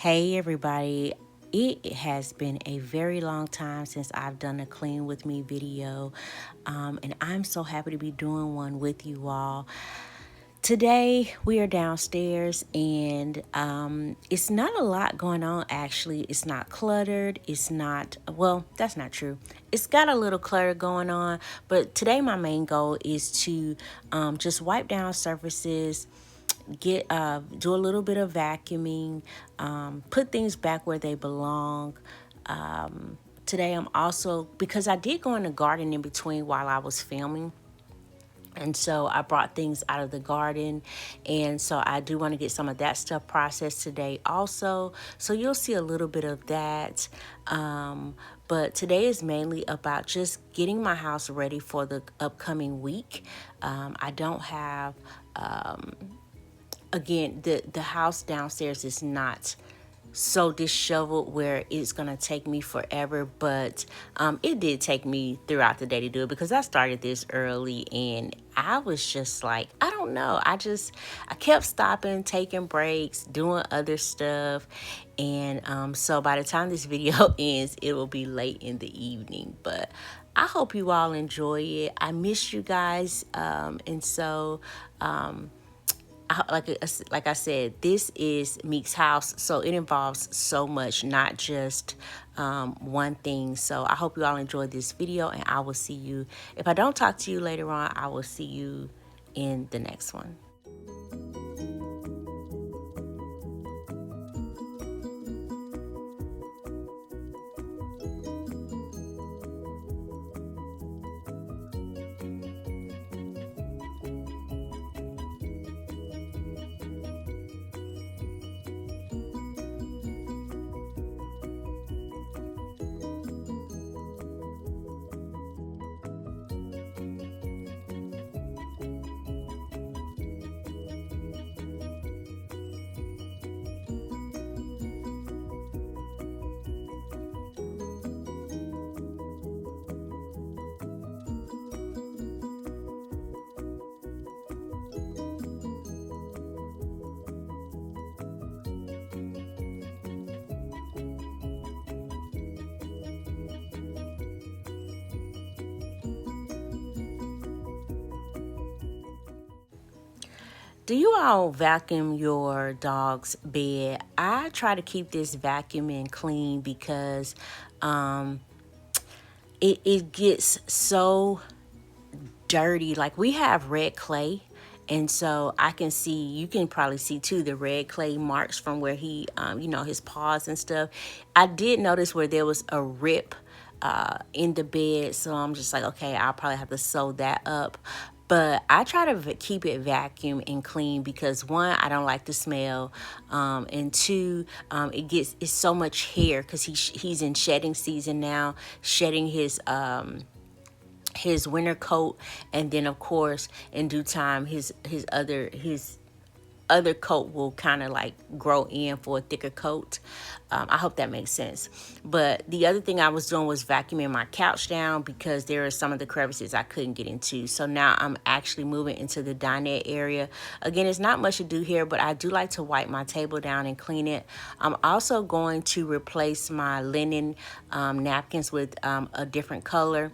Hey everybody, it has been a very long time since I've done a clean with me video, and I'm so happy to be doing one with you all. Today we are downstairs and it's not a lot going on actually. It's not cluttered. It's not, well, that's not true. It's got a little clutter going on, but today my main goal is to just wipe down surfaces, get do a little bit of vacuuming, put things back where they belong. Today I'm also, because I did go in the garden in between while I was filming, and so I brought things out of the garden, and so I do want to get some of that stuff processed today also. So you'll see a little bit of that. But today is mainly about just getting my house ready for the upcoming week. I don't have again, the house downstairs is not so disheveled where it's gonna take me forever, but it did take me throughout the day to do it because I started this early and I was just like, I don't know, I kept stopping, taking breaks, doing other stuff, and so by the time this video ends, it will be late in the evening. But I hope you all enjoy it. I miss you guys, and so like I said, this is Meek's house, so it involves so much, not just one thing. So I hope you all enjoyed this video, and I will see you. If I don't talk to you later on, I will see you in the next one. Do you all vacuum your dog's bed? I try to keep this vacuuming clean because it gets so dirty. Like, we have red clay, and so I can see, you can probably see too, the red clay marks from where he his paws and stuff. I did notice where there was a rip in the bed, so I'm just like, okay, I'll probably have to sew that up. But I try to keep it vacuum and clean because, one, I don't like the smell, and two, it's so much hair because he's in shedding season now, shedding his winter coat, and then of course in due time his other coat will kind of like grow in for a thicker coat. I hope that makes sense. But the other thing I was doing was vacuuming my couch down because there are some of the crevices I couldn't get into. So now I'm actually moving into the dinette area. Again, it's not much to do here, but I do like to wipe my table down and clean it. I'm also going to replace my linen napkins with a different color,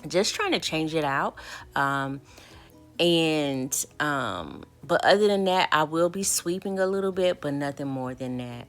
just trying to change it out. But other than that, I will be sweeping a little bit, but nothing more than that.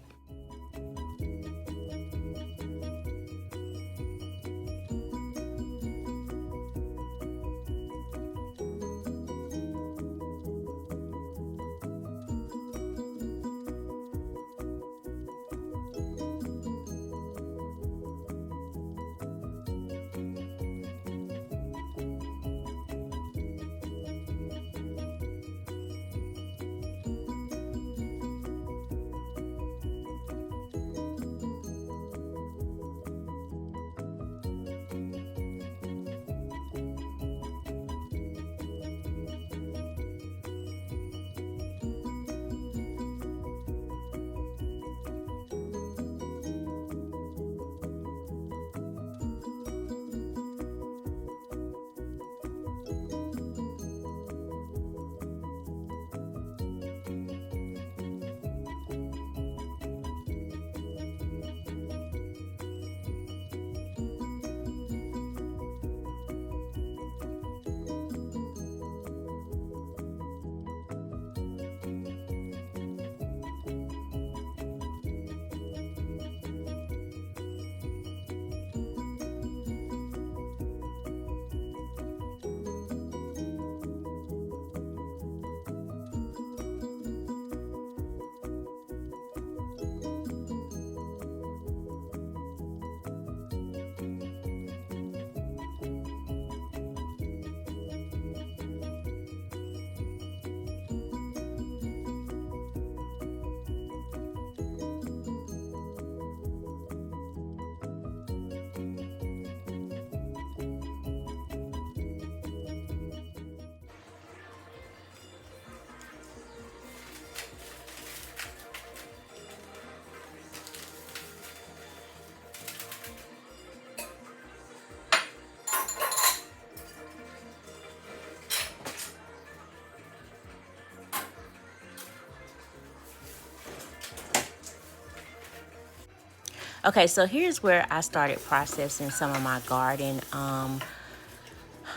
Okay, so here's where I started processing some of my garden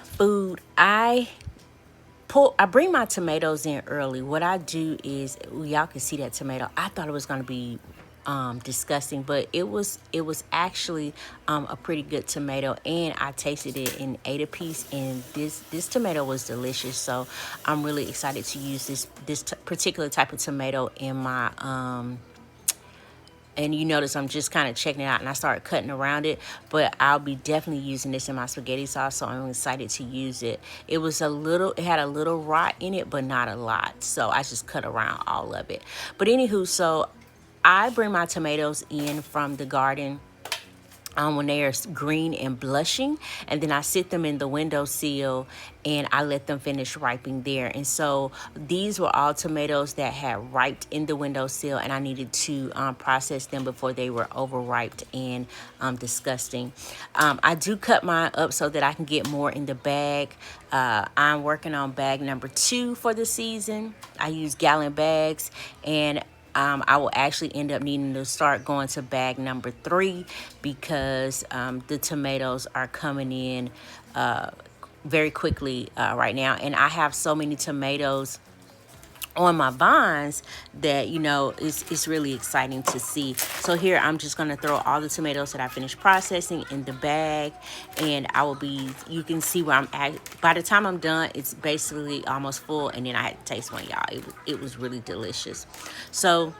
food. I bring my tomatoes in early. What I do is, y'all can see that tomato. I thought it was gonna be disgusting, but it was actually a pretty good tomato, and I tasted it and ate a piece, and this tomato was delicious. So I'm really excited to use this particular type of tomato in my and you notice I'm just kind of checking it out, and I started cutting around it, but I'll be definitely using this in my spaghetti sauce, so I'm excited to use it. It had a little rot in it, but not a lot, so I just cut around all of it. But anywho, so I bring my tomatoes in from the garden when they are green and blushing, and then I sit them in the windowsill and I let them finish ripening there. And so these were all tomatoes that had riped in the windowsill, and I needed to process them before they were overripe and disgusting. I do cut mine up so that I can get more in the bag. I'm working on bag number 2 for the season. I use gallon bags, and I will actually end up needing to start going to bag number 3 because the tomatoes are coming in very quickly right now. And I have so many tomatoes on my vines that, you know, it's really exciting to see. So here I'm just going to throw all the tomatoes that I finished processing in the bag, and you can see where I'm at. By the time I'm done, it's basically almost full, and then I had to taste one, y'all. It was really delicious. So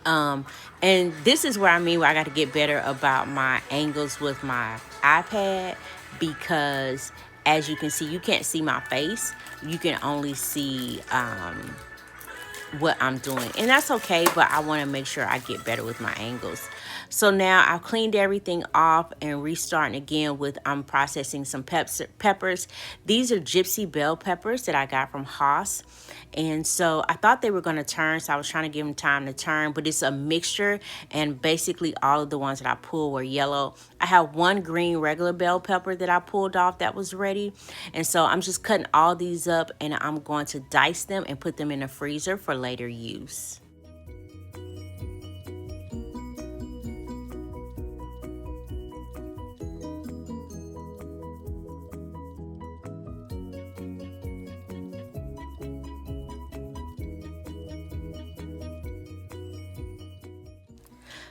and this is where I got to get better about my angles with my iPad, because as you can see, you can't see my face. You can only see what I'm doing, and that's okay, but I want to make sure I get better with my angles. So now I've cleaned everything off and restarting again with I'm processing some peppers. These are gypsy bell peppers that I got from Haas. And so I thought they were going to turn, so I was trying to give them time to turn, but it's a mixture, and basically all of the ones that I pulled were yellow. I have one green regular bell pepper that I pulled off that was ready, and so I'm just cutting all these up, and I'm going to dice them and put them in the freezer for later use.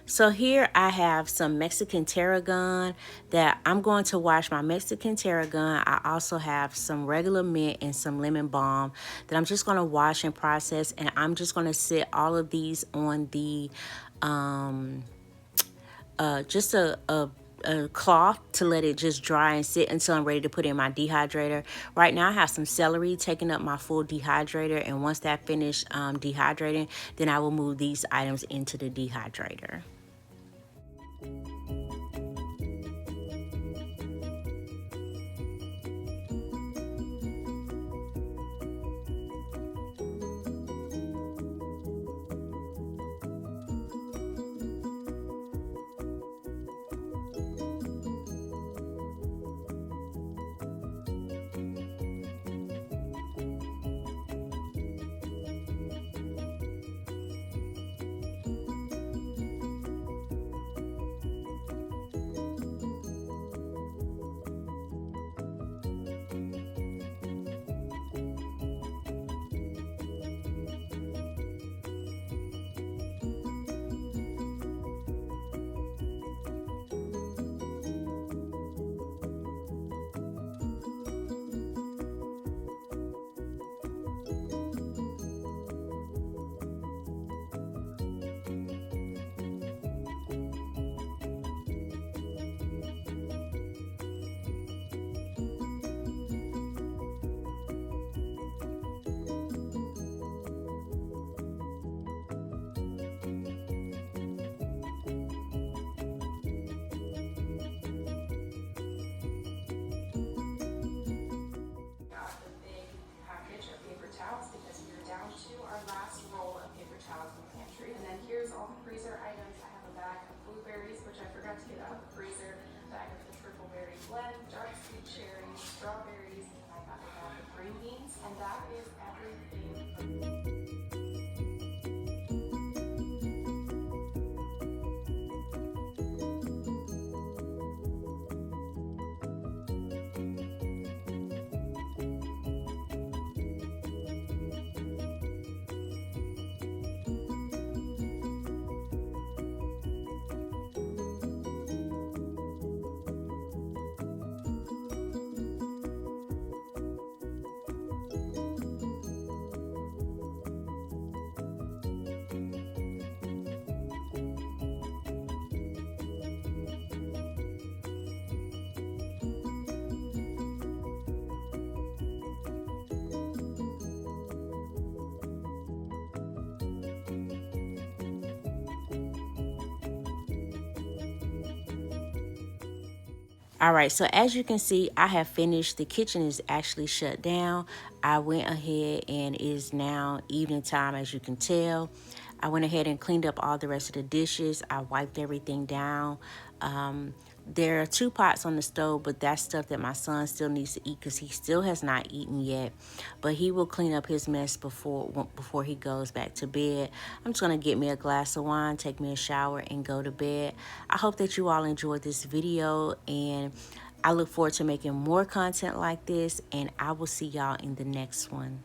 So here I have some Mexican tarragon that I'm going to wash my Mexican tarragon. I also have some regular mint and some lemon balm that I'm just going to wash and process, and I'm just going to sit all of these on the just a cloth to let it just dry and sit until I'm ready to put in my dehydrator. Right now I have some celery taking up my full dehydrator, and once that finished dehydrating, then I will move these items into the dehydrator. Here's all the freezer items. I have a bag of blueberries, which I forgot to get out of the freezer, a bag of the triple berry blend, dark sweet cherries, strawberries, and I got a bag of green beans, and that is everything. All right, so as you can see, I have finished. The kitchen is actually shut down. I went ahead and it is now evening time, as you can tell. I went ahead and cleaned up all the rest of the dishes. I wiped everything down. There are 2 pots on the stove, but that's stuff that my son still needs to eat because he still has not eaten yet. But he will clean up his mess before he goes back to bed. I'm just gonna get me a glass of wine, take me a shower, and go to bed. I hope that you all enjoyed this video, and I look forward to making more content like this, and I will see y'all in the next one.